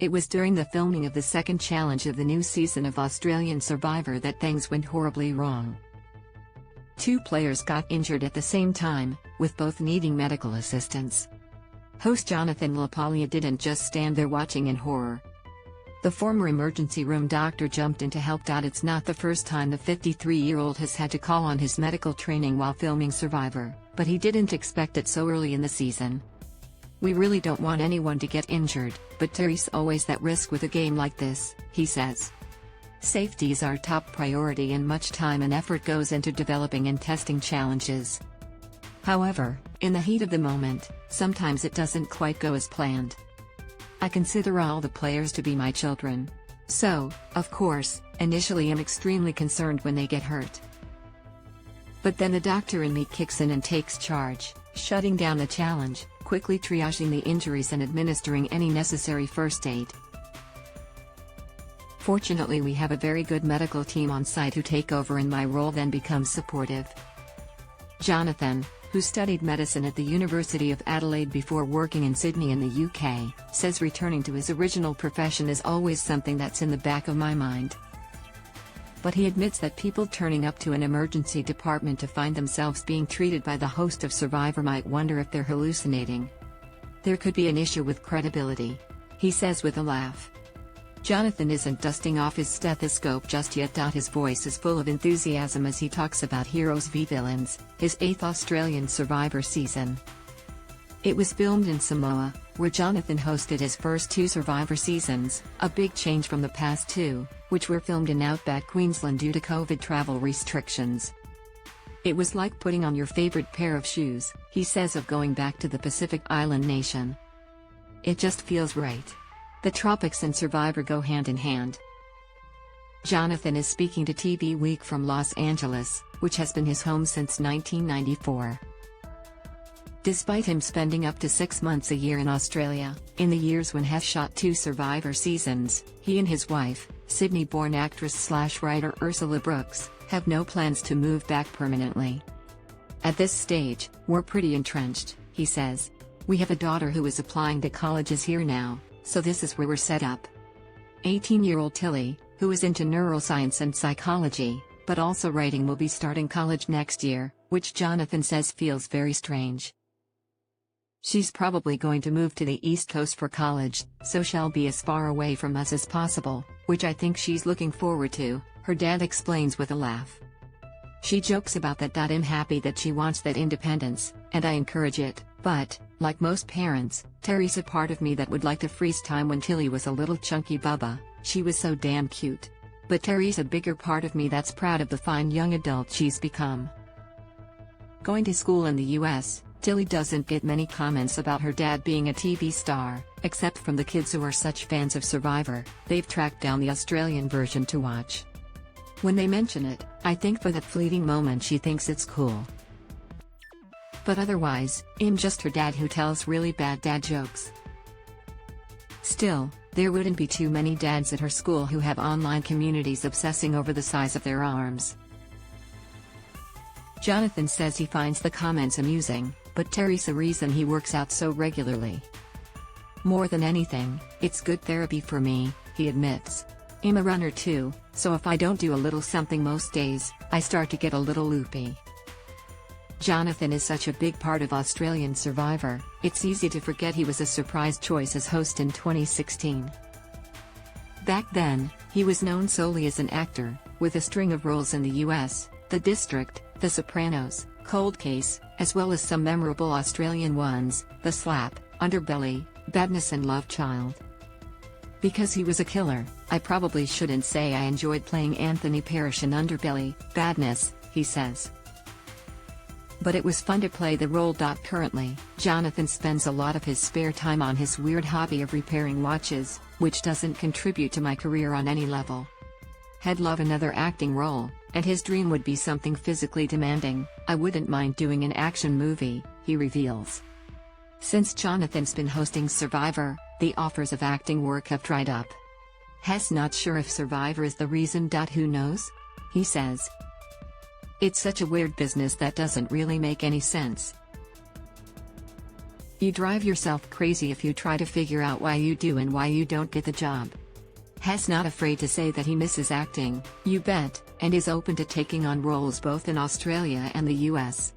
It was during the filming of the second challenge of the new season of Australian Survivor that things went horribly wrong. Two players got injured at the same time, with both needing medical assistance. Host Jonathan LaPaglia didn't just stand there watching in horror. The former emergency room doctor jumped in to help. It's not the first time the 53-year-old has had to call on his medical training while filming Survivor, but he didn't expect it so early in the season. "We really don't want anyone to get injured, but there's always that risk with a game like this," he says. "Safety is our top priority and much time and effort goes into developing and testing challenges. However, in the heat of the moment, sometimes it doesn't quite go as planned. I consider all the players to be my children. So, of course, initially I'm extremely concerned when they get hurt. But then the doctor in me kicks in and takes charge, shutting down the challenge, quickly triaging the injuries and administering any necessary first aid. Fortunately, we have a very good medical team on site who take over and my role then becomes supportive." Jonathan, who studied medicine at the University of Adelaide before working in Sydney in the UK, says returning to his original profession is always something that's in the back of my mind. But he admits that people turning up to an emergency department to find themselves being treated by the host of Survivor might wonder if they're hallucinating. "There could be an issue with credibility," he says with a laugh. Jonathan isn't dusting off his stethoscope just yet. His voice is full of enthusiasm as he talks about Heroes v Villains, his 8th Australian Survivor season. It was filmed in Samoa, where Jonathan hosted his first 2 Survivor seasons, a big change from the past 2, which were filmed in outback Queensland due to COVID travel restrictions. "It was like putting on your favorite pair of shoes," he says of going back to the Pacific Island nation. "It just feels right. The tropics and Survivor go hand in hand." Jonathan is speaking to TV Week from Los Angeles, which has been his home since 1994. Despite him spending up to 6 months a year in Australia, in the years when Hef shot 2 Survivor seasons, he and his wife, Sydney-born actress/writer Ursula Brooks, have no plans to move back permanently. "At this stage, we're pretty entrenched," he says. "We have a daughter who is applying to colleges here now, so this is where we're set up." 18-year-old Tilly, who is into neuroscience and psychology, but also writing, will be starting college next year, which Jonathan says feels very strange. "She's probably going to move to the East Coast for college, so she'll be as far away from us as possible, which I think she's looking forward to," her dad explains with a laugh. She jokes about that. "I'm happy that she wants that independence, and I encourage it, but, like most parents, there's a part of me that would like to freeze time when Tilly was a little chunky bubba. She was so damn cute. But there's a bigger part of me that's proud of the fine young adult she's become." Going to school in the US, Tilly doesn't get many comments about her dad being a TV star, except from the kids who are such fans of Survivor, they've tracked down the Australian version to watch. When they mention it, I think for that fleeting moment she thinks it's cool. But otherwise, I'm just her dad who tells really bad dad jokes. Still, there wouldn't be too many dads at her school who have online communities obsessing over the size of their arms. Jonathan says he finds the comments amusing, but there's a reason he works out so regularly. "More than anything, it's good therapy for me," he admits. "I'm a runner too, so if I don't do a little something most days, I start to get a little loopy." Jonathan is such a big part of Australian Survivor, it's easy to forget he was a surprise choice as host in 2016. Back then, he was known solely as an actor, with a string of roles in the US, The District, The Sopranos, Cold Case, as well as some memorable Australian ones, The Slap, Underbelly, Badness and Love Child. "Because he was a killer, I probably shouldn't say I enjoyed playing Anthony Parrish in Underbelly, Badness," he says. "But it was fun to play the role." Currently, Jonathan spends a lot of his spare time on his weird hobby of repairing watches, which doesn't contribute to my career on any level. "I'd love another acting role, and his dream would be something physically demanding. I wouldn't mind doing an action movie," he reveals. Since Jonathan's been hosting Survivor, the offers of acting work have dried up. He's not sure if Survivor is the reason. Who knows? He says. "It's such a weird business that doesn't really make any sense." You drive yourself crazy if you try to figure out why you do and why you don't get the job. Hess not afraid to say that he misses acting, you bet, and is open to taking on roles both in Australia and the US.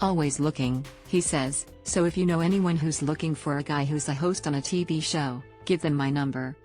Always looking, he says, so if you know anyone who's looking for a guy who's a host on a TV show, give them my number.